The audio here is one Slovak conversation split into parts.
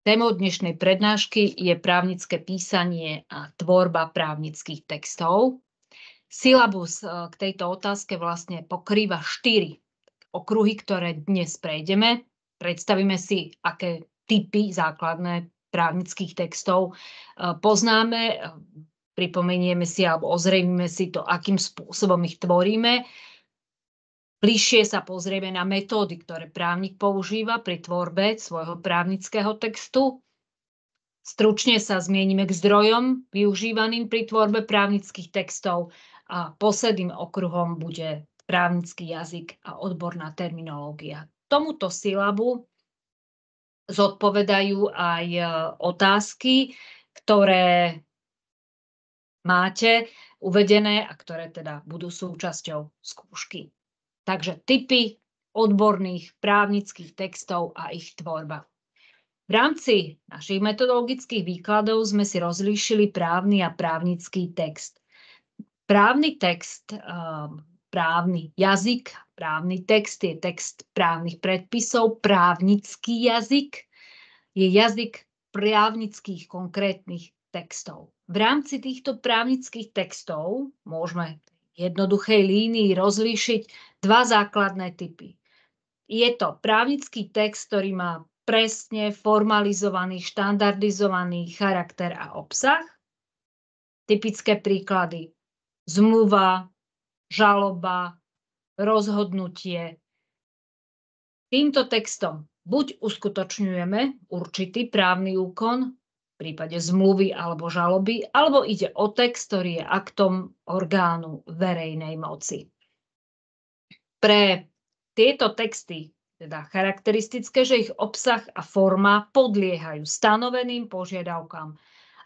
Témou dnešnej prednášky je právnické písanie a tvorba právnických textov. Syllabus k tejto otázke vlastne pokrýva 4 okruhy, ktoré dnes prejdeme. Predstavíme si, aké typy základné právnických textov poznáme, pripomenieme si alebo ozrejmime si to, akým spôsobom ich tvoríme. Bližšie sa pozrieme na metódy, ktoré právnik používa pri tvorbe svojho právnického textu. Stručne sa zmienime k zdrojom využívaným pri tvorbe právnických textov a posledným okruhom bude právnický jazyk a odborná terminológia. Tomuto syllabu zodpovedajú aj otázky, ktoré máte uvedené a ktoré teda budú súčasťou skúšky. Takže typy odborných právnických textov a ich tvorba. V rámci našich metodologických výkladov sme si rozlíšili právny a právnický text. Právny text, právny jazyk, právny text je text právnych predpisov, právnický jazyk je jazyk právnických konkrétnych textov. V rámci týchto právnických textov môžeme v jednoduchej línii rozlíšiť 2 základné typy. Je to právnický text, ktorý má presne formalizovaný, štandardizovaný charakter a obsah. Typické príklady: zmluva, žaloba, rozhodnutie. Týmto textom buď uskutočňujeme určitý právny úkon, v prípade zmluvy alebo žaloby, alebo ide o text, ktorý je aktom orgánu verejnej moci. Pre tieto texty teda charakteristické, že ich obsah a forma podliehajú stanoveným požiadavkám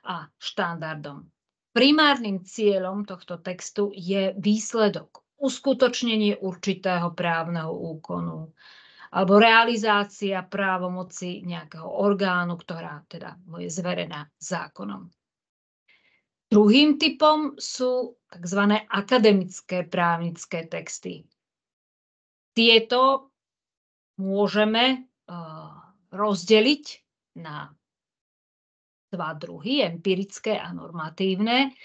a štandardom. Primárnym cieľom tohto textu je výsledok, uskutočnenie určitého právneho úkonu alebo realizácia právomoci nejakého orgánu, ktorá teda je zverená zákonom. Druhým typom sú tzv. Akademické právnické texty. Tieto môžeme rozdeliť na 2 druhy, empirické a normatívne,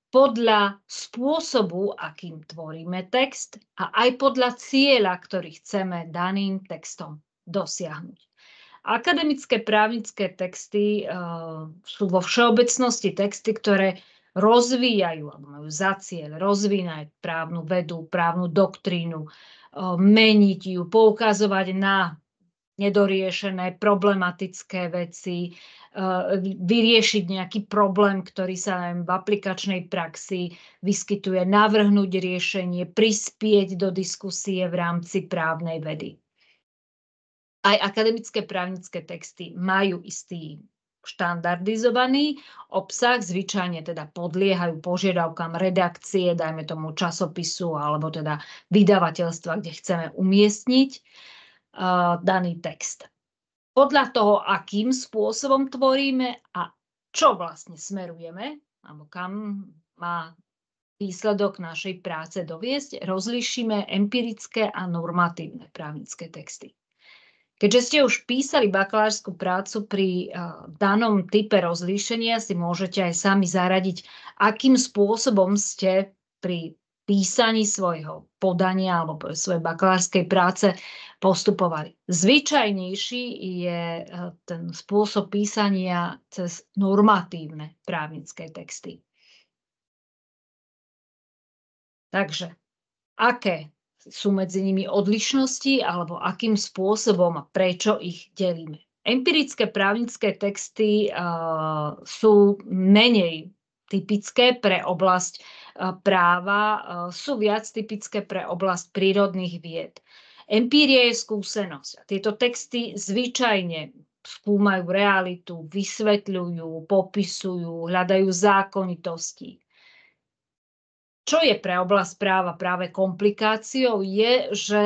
podľa spôsobu, akým tvoríme text a aj podľa cieľa, ktorý chceme daným textom dosiahnuť. Akademické právnické texty sú vo všeobecnosti texty, ktoré rozvíjajú alebo majú za cieľ rozvíjať právnu vedu, právnu doktrínu, meniť ju, poukazovať na nedoriešené problematické veci, vyriešiť nejaký problém, ktorý sa v aplikačnej praxi vyskytuje, navrhnúť riešenie, prispieť do diskusie v rámci právnej vedy. Aj akademické právnické texty majú istý štandardizovaný obsah, zvyčajne teda podliehajú požiadavkám redakcie, dajme tomu časopisu alebo teda vydavateľstva, kde chceme umiestniť daný text. Podľa toho, akým spôsobom tvoríme a čo vlastne smerujeme, alebo kam má výsledok našej práce doviesť, rozlíšime empirické a normatívne právnické texty. Keďže ste už písali bakalárskú prácu pri danom type rozlíšenia, si môžete aj sami zaradiť, akým spôsobom ste pri písaní svojho podania alebo svojej bakalárskej práce postupovali. Zvyčajnejší je ten spôsob písania cez normatívne právnické texty. Takže, aké sú medzi nimi odlišnosti alebo akým spôsobom a prečo ich delíme? Empirické právnické texty sú menej typické pre oblasť práva, sú viac typické pre oblasť prírodných vied. Empíria je skúsenosť. Tieto texty zvyčajne skúmajú realitu, vysvetľujú, popisujú, hľadajú zákonitosti. Čo je pre oblasť práva práve komplikáciou, je, že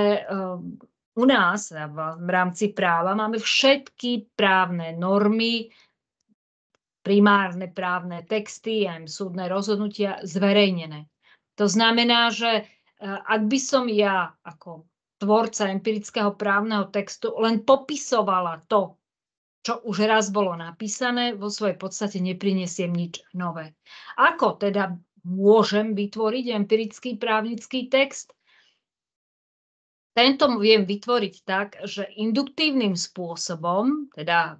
u nás v rámci práva máme všetky právne normy, primárne právne texty a súdne rozhodnutia zverejnené. To znamená, že ak by som ja ako tvorca empirického právneho textu len popisovala to, čo už raz bolo napísané, vo svojej podstate neprinesiem nič nové. Ako teda môžem vytvoriť empirický právnický text? Tento viem vytvoriť tak, že induktívnym spôsobom, teda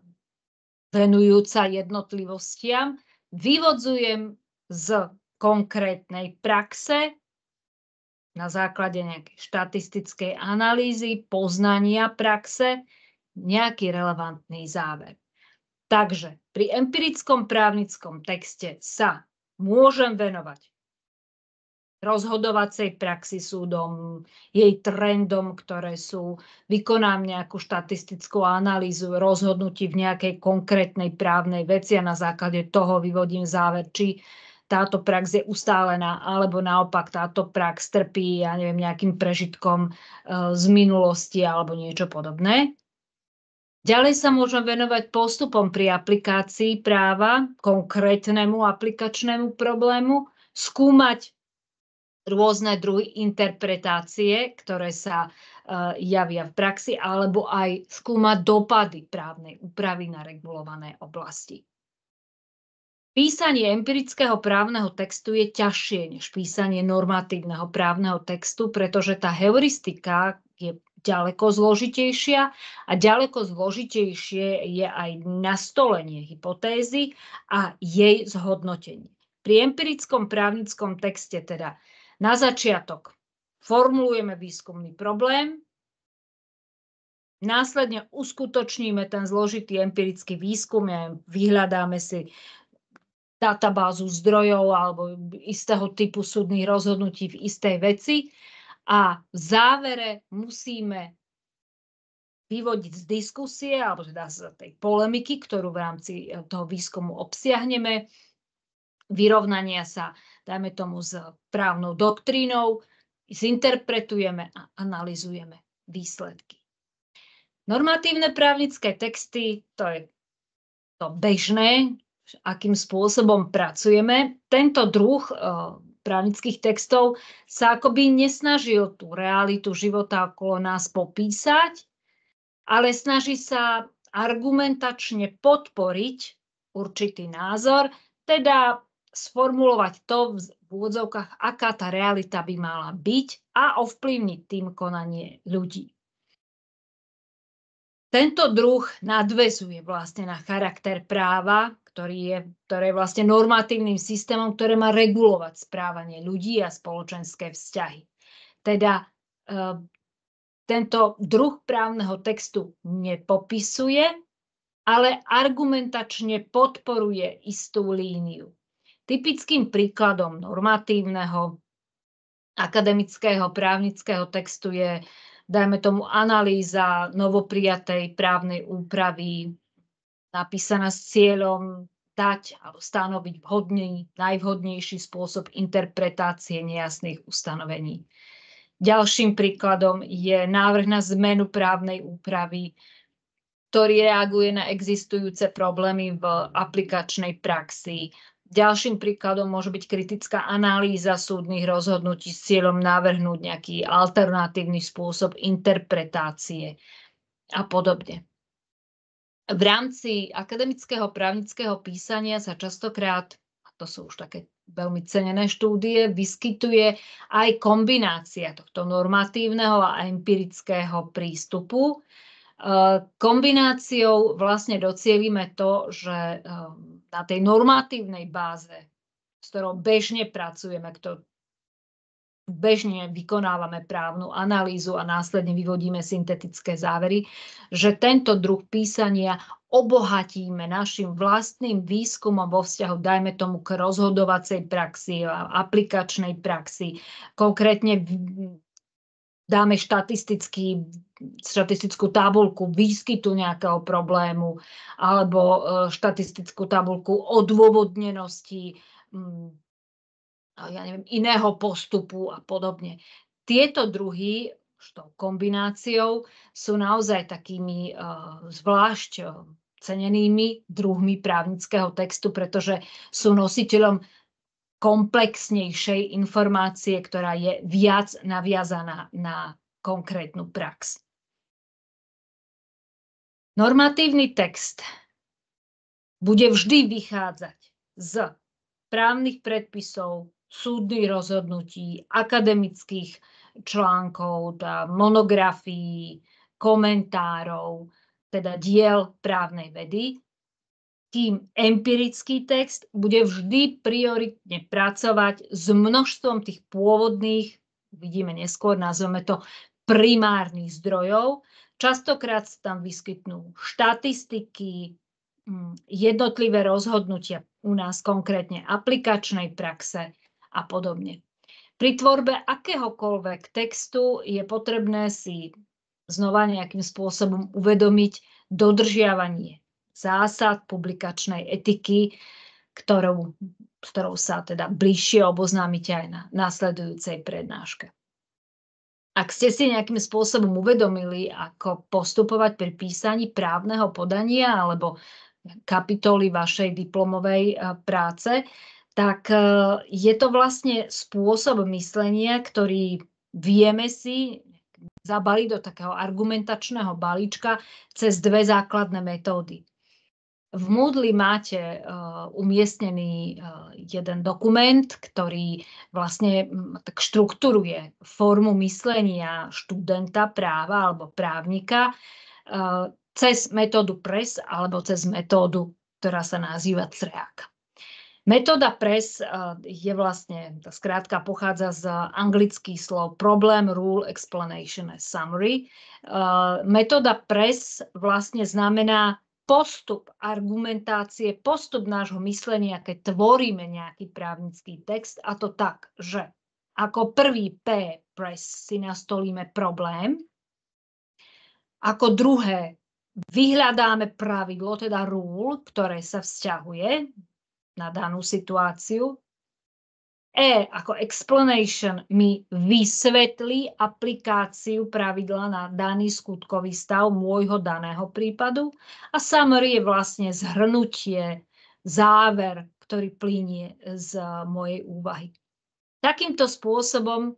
venujúca jednotlivostiam, vyvodzujem z konkrétnej praxe na základe nejakej štatistickej analýzy, poznania praxe, nejaký relevantný záver. Takže pri empirickom právnickom texte sa môžem venovať rozhodovacej praxi súdom, jej trendom, ktoré sú, vykonám nejakú štatistickú analýzu rozhodnutí v nejakej konkrétnej právnej veci a na základe toho vyvodím záver, či táto prax je ustálená, alebo naopak táto prax trpí, ja neviem, nejakým prežitkom z minulosti alebo niečo podobné. Ďalej sa môžem venovať postupom pri aplikácii práva, konkrétnemu aplikačnému problému, skúmať rôzne druhy interpretácie, ktoré sa javia v praxi, alebo aj skúmať dopady právnej úpravy na regulované oblasti. Písanie empirického právneho textu je ťažšie než písanie normatívneho právneho textu, pretože tá heuristika je ďaleko zložitejšia a ďaleko zložitejšie je aj nastolenie hypotézy a jej zhodnotenie. Pri empirickom právnickom texte teda na začiatok formulujeme výskumný problém, následne uskutočníme ten zložitý empirický výskum, vyhľadáme si databázu zdrojov alebo istého typu súdnych rozhodnutí v istej veci a v závere musíme vyvodiť z diskusie alebo teda z tej polemiky, ktorú v rámci toho výskumu obsiahneme, vyrovnania sa, dajme tomu, s právnou doktrínou, zinterpretujeme a analyzujeme výsledky. Normatívne právnické texty, to je to bežné, akým spôsobom pracujeme. Tento druh právnických textov sa akoby nesnažil tú realitu života okolo nás popísať, ale snaží sa argumentačne podporiť určitý názor, teda sformulovať to v úvodzovkách, aká tá realita by mala byť a ovplyvniť tým konanie ľudí. Tento druh nadväzuje vlastne na charakter práva, ktoré je vlastne normatívnym systémom, ktoré má regulovať správanie ľudí a spoločenské vzťahy. Teda tento druh právneho textu nepopisuje, ale argumentačne podporuje istú líniu. Typickým príkladom normatívneho akademického právnického textu je, dajme tomu, analýza novoprijatej právnej úpravy napísaná s cieľom dať alebo stanoviť najvhodnejší spôsob interpretácie nejasných ustanovení. Ďalším príkladom je návrh na zmenu právnej úpravy, ktorý reaguje na existujúce problémy v aplikačnej praxi. Ďalším príkladom môže byť kritická analýza súdnych rozhodnutí s cieľom navrhnúť nejaký alternatívny spôsob interpretácie a podobne. V rámci akademického právnického písania sa častokrát, a to sú už také veľmi cenené štúdie, vyskytuje aj kombinácia tohto normatívneho a empirického prístupu. Kombináciou vlastne docielime to, že na tej normatívnej báze, s ktorou bežne pracujeme, bežne vykonávame právnu analýzu a následne vyvodíme syntetické závery, že tento druh písania obohatíme našim vlastným výskumom vo vzťahu, dajme tomu, k rozhodovacej praxi a aplikačnej praxi. Konkrétne dáme štatistickú tabuľku výskytu nejakého problému alebo štatistickú tabuľku odôvodnenosti iného postupu a podobne. Tieto druhy s tou kombináciou sú naozaj takými zvlášť cenenými druhmi právnického textu, pretože sú nositeľom komplexnejšej informácie, ktorá je viac naviazaná na konkrétnu prax. Normatívny text bude vždy vychádzať z právnych predpisov, súdnych rozhodnutí, akademických článkov, monografií, komentárov, teda diel právnej vedy, kým empirický text bude vždy prioritne pracovať s množstvom tých pôvodných, vidíme neskôr, nazveme to primárnych zdrojov. Častokrát sa tam vyskytnú štatistiky, jednotlivé rozhodnutia, u nás konkrétne aplikačnej praxe a podobne. Pri tvorbe akéhokoľvek textu je potrebné si znova nejakým spôsobom uvedomiť dodržiavanie zásad publikačnej etiky, s ktorou sa teda bližšie oboznámite aj na nasledujúcej prednáške. Ak ste si nejakým spôsobom uvedomili, ako postupovať pri písaní právneho podania alebo kapitoly vašej diplomovej práce, tak je to vlastne spôsob myslenia, ktorý vieme si zabaliť do takého argumentačného balíčka cez dve základné metódy. V Moodle máte umiestnený jeden dokument, ktorý vlastne tak štruktúruje formu myslenia študenta práva alebo právnika cez metódu PRESS alebo cez metódu, ktorá sa nazýva CREAC. Metóda PRESS je vlastne, tá skrátka pochádza z anglických slov Problem, Rule, Explanation a Summary. Metóda PRESS vlastne znamená postup argumentácie, postup nášho myslenia, keď tvoríme nejaký právnický text, a to tak, že ako prvý PRESS si nastolíme problém, ako druhé vyhľadáme pravidlo, teda rule, ktoré sa vzťahuje na danú situáciu. Ako explanation mi vysvetlí aplikáciu pravidla na daný skutkový stav môjho daného prípadu. A summary je vlastne zhrnutie, záver, ktorý plynie z mojej úvahy. Takýmto spôsobom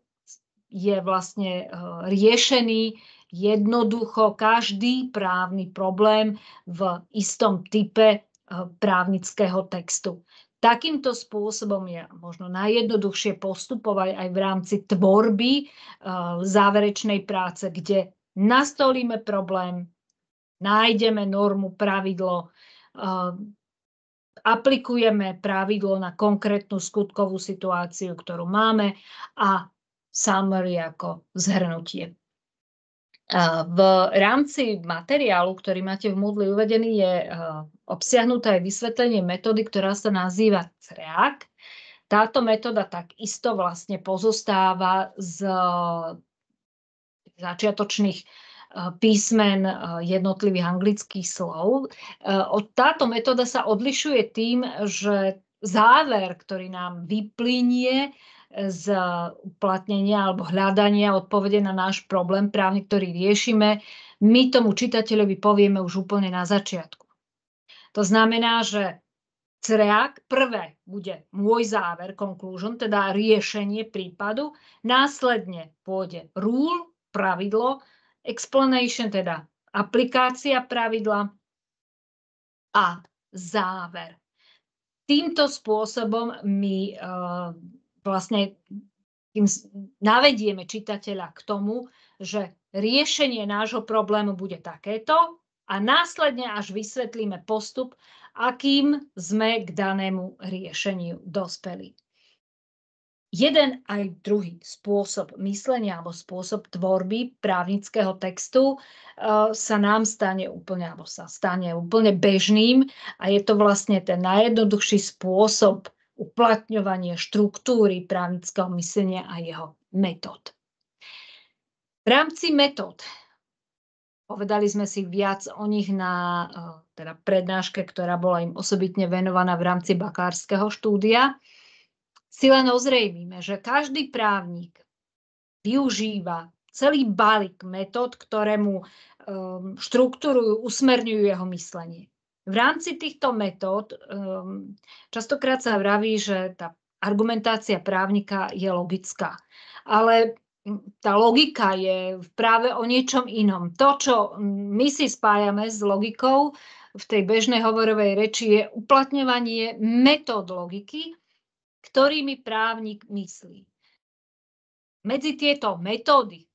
je vlastne riešený jednoducho každý právny problém v istom type právnického textu. Takýmto spôsobom je možno najjednoduchšie postupovať aj v rámci tvorby záverečnej práce, kde nastolíme problém, nájdeme normu, pravidlo, aplikujeme pravidlo na konkrétnu skutkovú situáciu, ktorú máme, a summary ako zhrnutie. V rámci materiálu, ktorý máte v Moodle uvedený, je obsiahnuté aj vysvetlenie metódy, ktorá sa nazýva CREAC. Táto metóda takisto vlastne pozostáva z začiatočných písmen jednotlivých anglických slov. Táto metóda sa odlišuje tým, že záver, ktorý nám vyplynie z uplatnenia alebo hľadania odpovede na náš problém právny, ktorý riešime, my tomu čitateľovi povieme už úplne na začiatku. To znamená, že CREAC prvé bude môj záver, conclusion, teda riešenie prípadu, následne pôjde rule, pravidlo, explanation, teda aplikácia pravidla, a záver. Týmto spôsobom my vlastne navedieme čitateľa k tomu, že riešenie nášho problému bude takéto, a následne až vysvetlíme postup, akým sme k danému riešeniu dospeli. Jeden aj druhý spôsob myslenia alebo spôsob tvorby právnického textu sa stane úplne bežným, a je to vlastne ten najjednoduchší spôsob uplatňovanie štruktúry právnického myslenia a jeho metód. V rámci metód, povedali sme si viac o nich na teda prednáške, ktorá bola im osobitne venovaná v rámci bakalárskeho štúdia, si len ozrejmíme, že každý právnik využíva celý balík metód, ktoré mu štruktúrujú, usmerňujú jeho myslenie. V rámci týchto metód častokrát sa vraví, že tá argumentácia právnika je logická. Ale tá logika je práve o niečom inom. To, čo my si spájame s logikou v tej bežnej hovorovej reči, je uplatňovanie metód logiky, ktorými právnik myslí. Medzi tieto metódy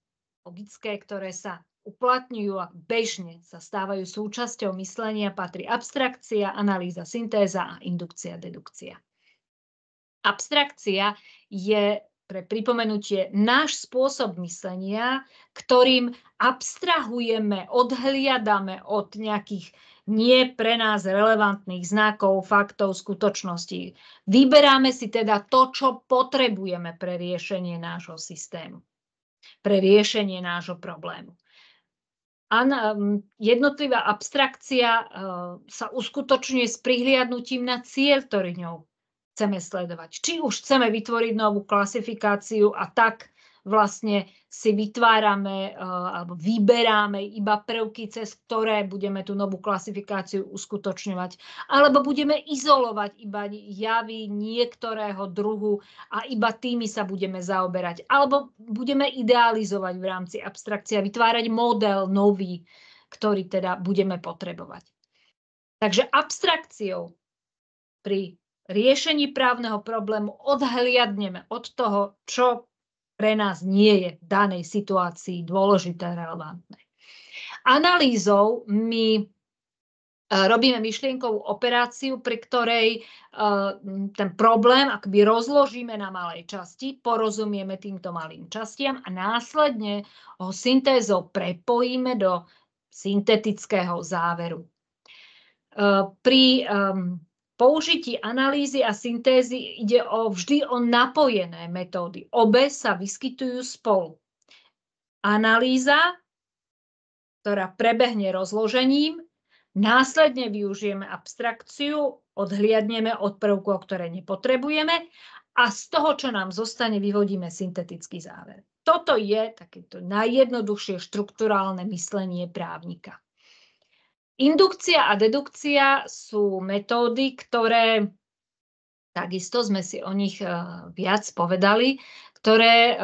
logické, ktoré sa uplatňujú a bežne sa stávajú súčasťou myslenia, patrí abstrakcia, analýza, syntéza a indukcia, dedukcia. Abstrakcia je, pre pripomenutie, náš spôsob myslenia, ktorým abstrahujeme, odhliadame od nejakých nie pre nás relevantných znakov, faktov, skutočností. Vyberáme si teda to, čo potrebujeme pre riešenie nášho systému, pre riešenie nášho problému. Jednotlivá abstrakcia sa uskutočňuje s prihliadnutím na cieľ, ktorý ňou chceme sledovať. Či už chceme vytvoriť novú klasifikáciu a tak vlastne si vytvárame alebo vyberáme iba prvky, cez ktoré budeme tú novú klasifikáciu uskutočňovať, alebo budeme izolovať iba javy niektorého druhu a iba tými sa budeme zaoberať, alebo budeme idealizovať v rámci abstrakcie a vytvárať model nový, ktorý teda budeme potrebovať. Takže abstrakciou pri riešení právneho problému odhliadneme od toho, čo pre nás nie je v danej situácii dôležité, relevantné. Analýzou my robíme myšlienkovú operáciu, pri ktorej ten problém akoby rozložíme na malej časti, porozumieme týmto malým častiam a následne ho syntézou prepojíme do syntetického záveru. Pri použití analýzy a syntézy ide vždy o napojené metódy. Obe sa vyskytujú spolu. Analýza, ktorá prebehne rozložením, následne využijeme abstrakciu, odhliadneme od prvkov, ktoré nepotrebujeme a z toho, čo nám zostane, vyvodíme syntetický záver. Toto je takéto najjednoduchšie štrukturálne myslenie právnika. Indukcia a dedukcia sú metódy, ktoré, takisto sme si o nich viac povedali, ktoré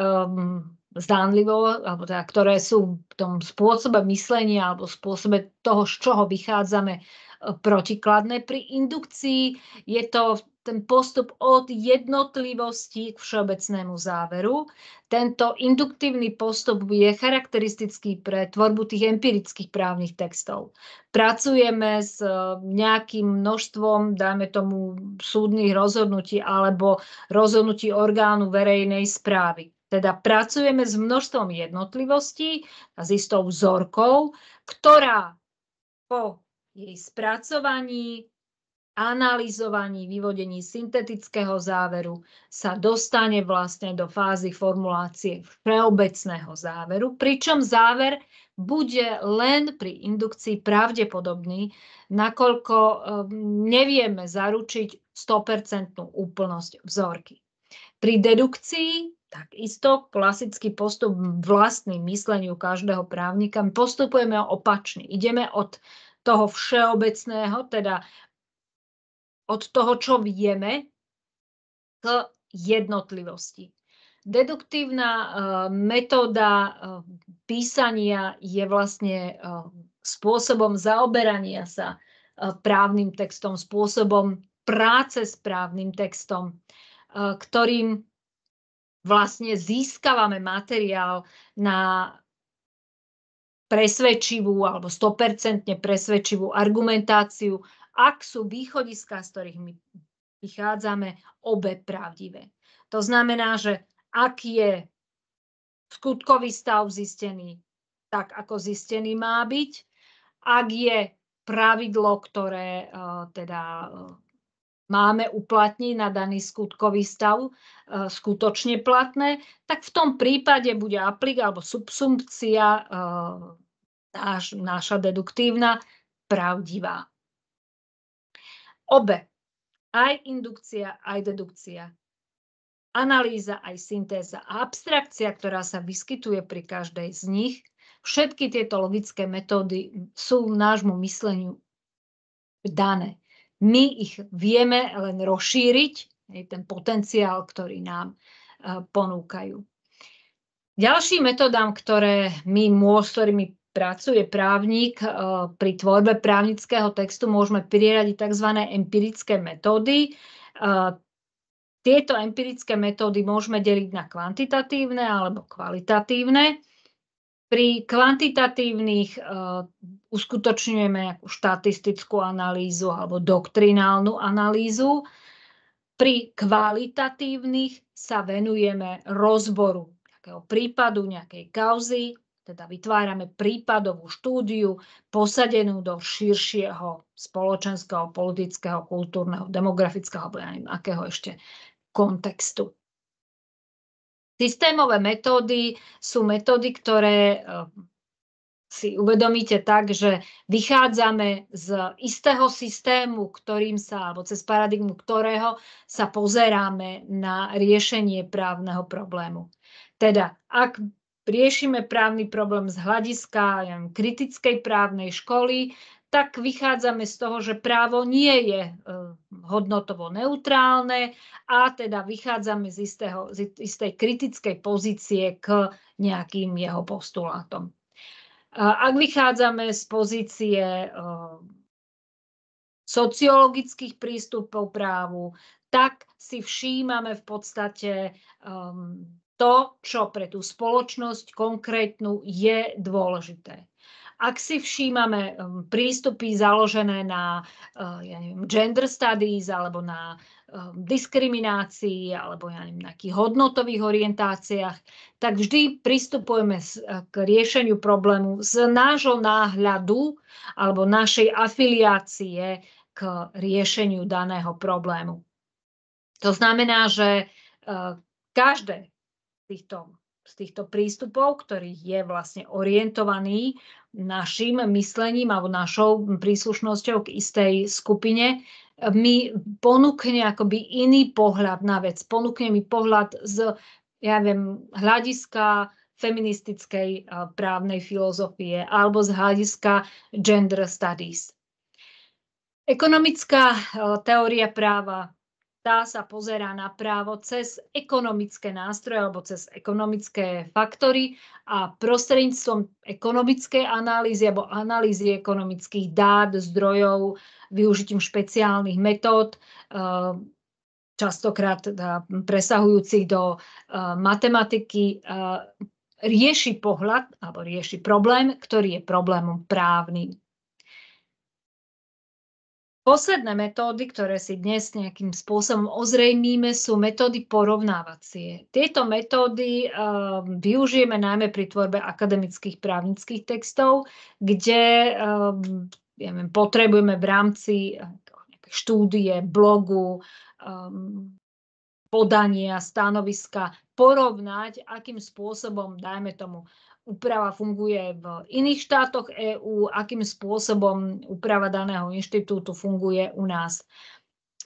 zdánlivo, alebo teda, ktoré sú v tom spôsobe myslenia alebo spôsobe toho, z čoho vychádzame, protikladné. Pri indukcii je to ten postup od jednotlivosti k všeobecnému záveru. Tento induktívny postup je charakteristický pre tvorbu tých empirických právnych textov. Pracujeme s nejakým množstvom, dajme tomu, súdnych rozhodnutí alebo rozhodnutí orgánu verejnej správy. Teda pracujeme s množstvom jednotlivostí a s istou vzorkou, ktorá po jej spracovaní, analyzovaní, vyvodení syntetického záveru sa dostane vlastne do fázy formulácie všeobecného záveru, pričom záver bude len pri indukcii pravdepodobný, nakoľko nevieme zaručiť 100% úplnosť vzorky. Pri dedukcii takisto klasický postup vlastným mysleniu každého právnika, postupujeme opačne. Ideme od toho všeobecného, teda od toho, čo vieme, k jednotlivosti. Deduktívna metóda písania je vlastne spôsobom zaoberania sa právnym textom, spôsobom práce s právnym textom, ktorým vlastne získavame materiál na presvedčivú alebo 100% presvedčivú argumentáciu, ak sú východiská, z ktorých my vychádzame, obe pravdivé. To znamená, že ak je skutkový stav zistený tak, ako zistený má byť, ak je pravidlo, ktoré máme uplatniť na daný skutkový stav skutočne platné, tak v tom prípade bude alebo subsumpcia naša deduktívna pravdivá. Obe, aj indukcia, aj dedukcia, analýza, aj syntéza a abstrakcia, ktorá sa vyskytuje pri každej z nich, všetky tieto logické metódy sú nášmu mysleniu dané. My ich vieme len rozšíriť, ten potenciál, ktorý nám ponúkajú. Ďalším metodám, s ktorými pracuje právnik pri tvorbe právnického textu, môžeme priradiť tzv. Empirické metódy. Tieto empirické metódy môžeme deliť na kvantitatívne alebo kvalitatívne. Pri kvantitatívnych uskutočňujeme nejakú štatistickú analýzu alebo doktrinálnu analýzu. Pri kvalitatívnych sa venujeme rozboru nejakého prípadu, nejakej kauzy, teda vytvárame prípadovú štúdiu posadenú do širšieho spoločenského, politického, kultúrneho, demografického alebo ja neviem, akého ešte kontextu. Systémové metódy sú metódy, ktoré si uvedomíte tak, že vychádzame z istého systému, alebo cez paradigmu ktorého sa pozeráme na riešenie právneho problému. Teda, ak riešime právny problém z hľadiska kritickej právnej školy, tak vychádzame z toho, že právo nie je hodnotovo neutrálne a teda vychádzame z istej kritickej pozície k nejakým jeho postulátom. Ak vychádzame z pozície sociologických prístupov právu, tak si všímame v podstate to, čo pre tú spoločnosť konkrétnu je dôležité. Ak si všímame prístupy založené na gender studies alebo na diskriminácii alebo nejakých hodnotových orientáciách, tak vždy pristupujeme k riešeniu problému z nášho náhľadu alebo našej afiliácie k riešeniu daného problému. To znamená, že každé z týchto prístupov, ktorý je vlastne orientovaný našim myslením alebo našou príslušnosťou k istej skupine, mi ponúkne akoby iný pohľad na vec. Ponúkne mi pohľad z, hľadiska feministickej právnej filozofie alebo z hľadiska gender studies. Ekonomická teória práva, tá sa pozerá na právo cez ekonomické nástroje alebo cez ekonomické faktory a prostredníctvom ekonomickej analýzy alebo analýzy ekonomických dát, zdrojov, využitím špeciálnych metód, častokrát presahujúcich do matematiky, rieši pohľad alebo rieši problém, ktorý je problémom právnym. Posledné metódy, ktoré si dnes nejakým spôsobom ozrejmíme, sú metódy porovnávacie. Tieto metódy využijeme najmä pri tvorbe akademických právnických textov, kde potrebujeme v rámci štúdie, blogu, podania, stanoviska porovnať, akým spôsobom, dajme tomu, úprava funguje v iných štátoch EÚ, akým spôsobom úprava daného inštitútu funguje u nás.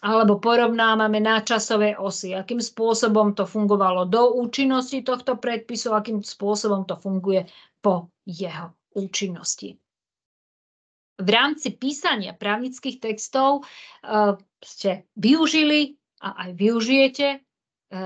Alebo porovnávame na časové osy, akým spôsobom to fungovalo do účinnosti tohto predpisu, akým spôsobom to funguje po jeho účinnosti. V rámci písania právnických textov ste využili a aj využijete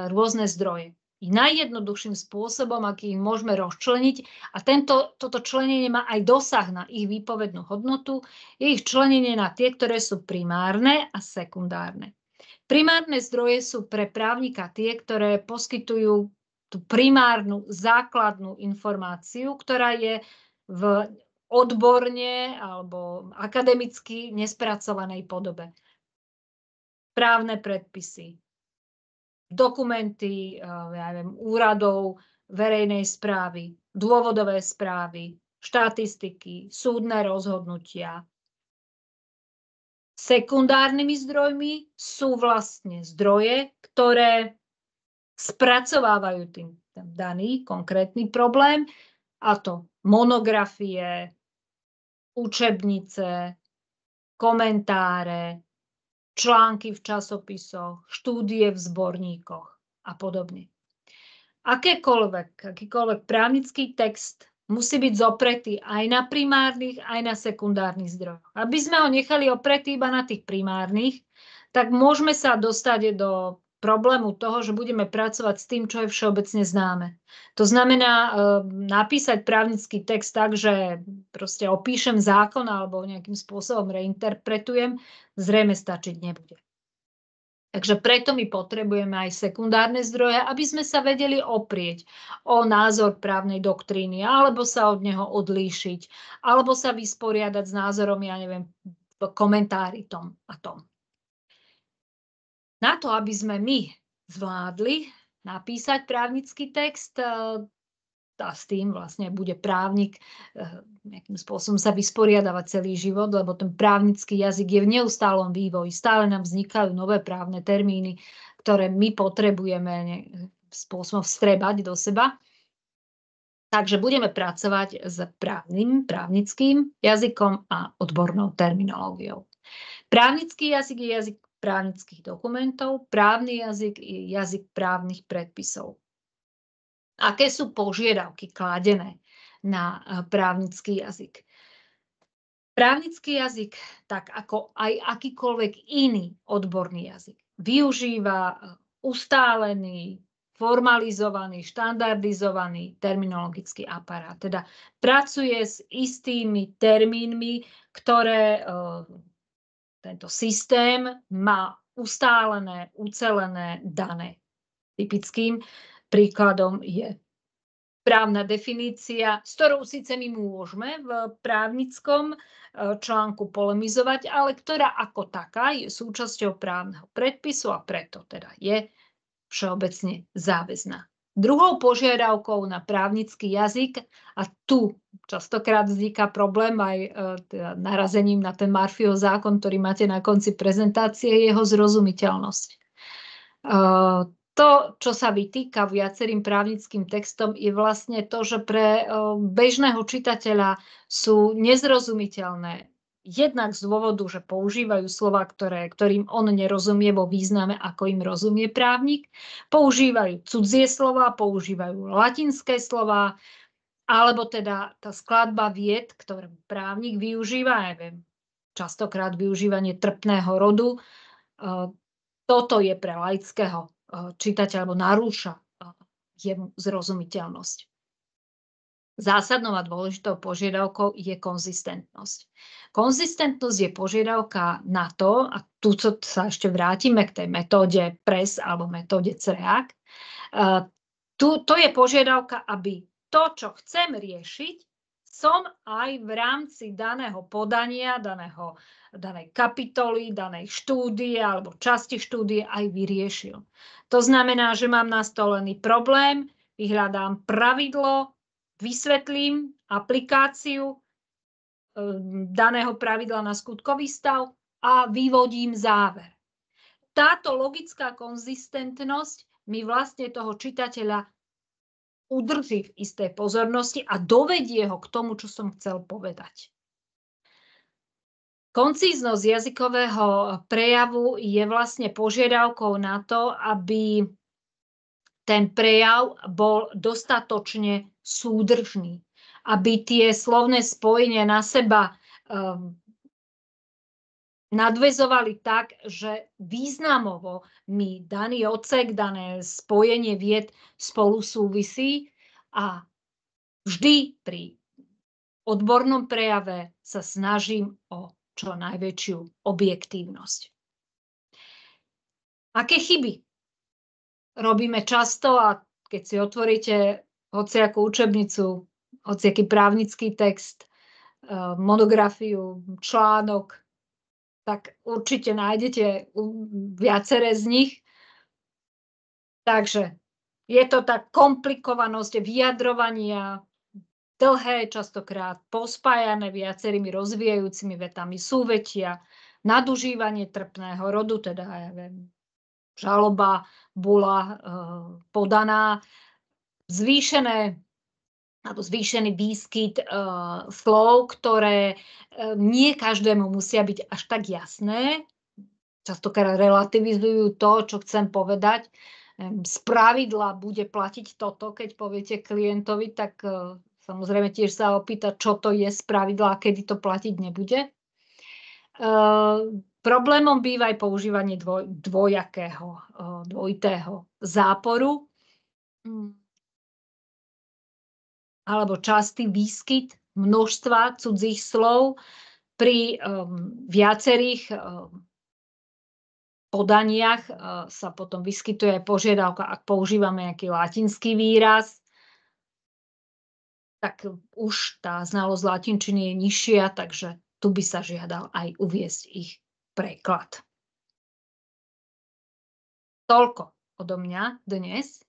rôzne zdroje. Najjednoduchším spôsobom, aký ich môžeme rozčleniť, a toto členenie má aj dosah na ich výpovednú hodnotu, je ich členenie na tie, ktoré sú primárne a sekundárne. Primárne zdroje sú pre právnika tie, ktoré poskytujú tú primárnu základnú informáciu, ktorá je v odborne alebo akademicky nespracovanej podobe. Právne predpisy, dokumenty úradov verejnej správy, dôvodové správy, štatistiky, súdne rozhodnutia. Sekundárnymi zdrojmi sú vlastne zdroje, ktoré spracovávajú ten daný konkrétny problém, a to monografie, učebnice, komentáre, články v časopisoch, štúdie v zborníkoch a podobne. Akýkoľvek právnický text musí byť zopretý aj na primárnych, aj na sekundárnych zdrojoch. Aby sme ho nechali opretý iba na tých primárnych, tak môžeme sa dostať do problému toho, že budeme pracovať s tým, čo je všeobecne známe. To znamená napísať právnický text tak, že proste opíšem zákon alebo nejakým spôsobom reinterpretujem, zrejme stačiť nebude. Takže preto my potrebujeme aj sekundárne zdroje, aby sme sa vedeli oprieť o názor právnej doktríny, alebo sa od neho odlíšiť, alebo sa vysporiadať s názorom, ja neviem, v komentári tom a tom. Na to, aby sme my zvládli napísať právnický text, a s tým vlastne bude právnik nejakým spôsobom sa vysporiadavať celý život, lebo ten právnický jazyk je v neustálom vývoji. Stále nám vznikajú nové právne termíny, ktoré my potrebujeme spôsobom vstrebať do seba. Takže budeme pracovať s právnickým jazykom a odbornou terminológiou. Právnický jazyk je jazyk právnických dokumentov, právny jazyk je jazyk právnych predpisov. Aké sú požiadavky kladené na právnický jazyk? Právnický jazyk, tak ako aj akýkoľvek iný odborný jazyk, využíva ustálený, formalizovaný, štandardizovaný terminologický aparát. Teda pracuje s istými termínmi, ktoré tento systém má ustálené, ucelené, dané. Typickým príkladom je právna definícia, s ktorou síce my môžeme v právnickom článku polemizovať, ale ktorá ako taká je súčasťou právneho predpisu a preto teda je všeobecne záväzná. Druhou požiadavkou na právnický jazyk, a tu častokrát vzniká problém aj narazením na ten Murphyho zákon, ktorý máte na konci prezentácie, je jeho zrozumiteľnosť. To, čo sa vytýka viacerým právnickým textom, je vlastne to, že pre bežného čitateľa sú nezrozumiteľné. Jednak z dôvodu, že používajú slova, ktorým on nerozumie vo význame, ako im rozumie právnik. Používajú cudzie slova, používajú latinské slova, alebo teda tá skladba vied, ktorú právnik využíva, neviem, častokrát využívanie trpného rodu. Toto je pre laického čitateľ alebo narúša jemu zrozumiteľnosť. Zásadnou a dôležitou požiadavkou je konzistentnosť. Konzistentnosť je požiadavka na to, a tu sa ešte vrátime k tej metóde PRES alebo metóde CREAC, to je požiadavka, aby to, čo chcem riešiť, som aj v rámci daného podania, danej kapitoly, danej štúdie alebo časti štúdie aj vyriešil. To znamená, že mám nastolený problém, vyhľadám pravidlo, vysvetlím aplikáciu daného pravidla na skutkový stav a vyvodím záver. Táto logická konzistentnosť mi vlastne toho čitateľa udrží v istej pozornosti a dovedie ho k tomu, čo som chcel povedať. Koncíznosť jazykového prejavu je vlastne požiadavkou na to, aby ten prejav bol dostatočne súdržný, aby tie slovné spojenia na seba nadväzovali tak, že významovo mi daný odsek, dané spojenie vied spolu súvisí a vždy pri odbornom prejave sa snažím o čo najväčšiu objektívnosť. Aké chyby robíme často, a keď si otvoríte hociakú učebnicu, hociaký právnický text, monografiu, článok, tak určite nájdete viaceré z nich. Takže je to tá komplikovanosť vyjadrovania, dlhé, častokrát pospájané viacerými rozvíjajúcimi vetami súvetia, nadužívanie trpného rodu, teda ja viem, žaloba bola podaná, zvýšený výskyt slov, ktoré nie každému musia byť až tak jasné. Častokrát relativizujú to, čo chcem povedať. Spravidla bude platiť toto, keď poviete klientovi, tak samozrejme tiež sa opýta, čo to je spravidla a kedy to platiť nebude. Problémom býva aj používanie dvojitého záporu alebo častý výskyt množstva cudzích slov pri viacerých podaniach sa potom vyskytuje požiadavka, ak používame nejaký latinský výraz, tak už tá znalosť latinčiny je nižšia, takže tu by sa žiadal aj uviesť ich preklad. Toľko odo mňa dnes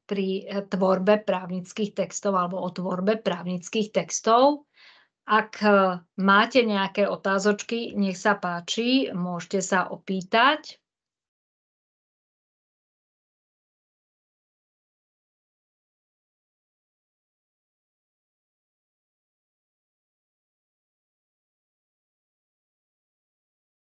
pri tvorbe právnických textov alebo o tvorbe právnických textov. Ak máte nejaké otázočky, nech sa páči, môžete sa opýtať.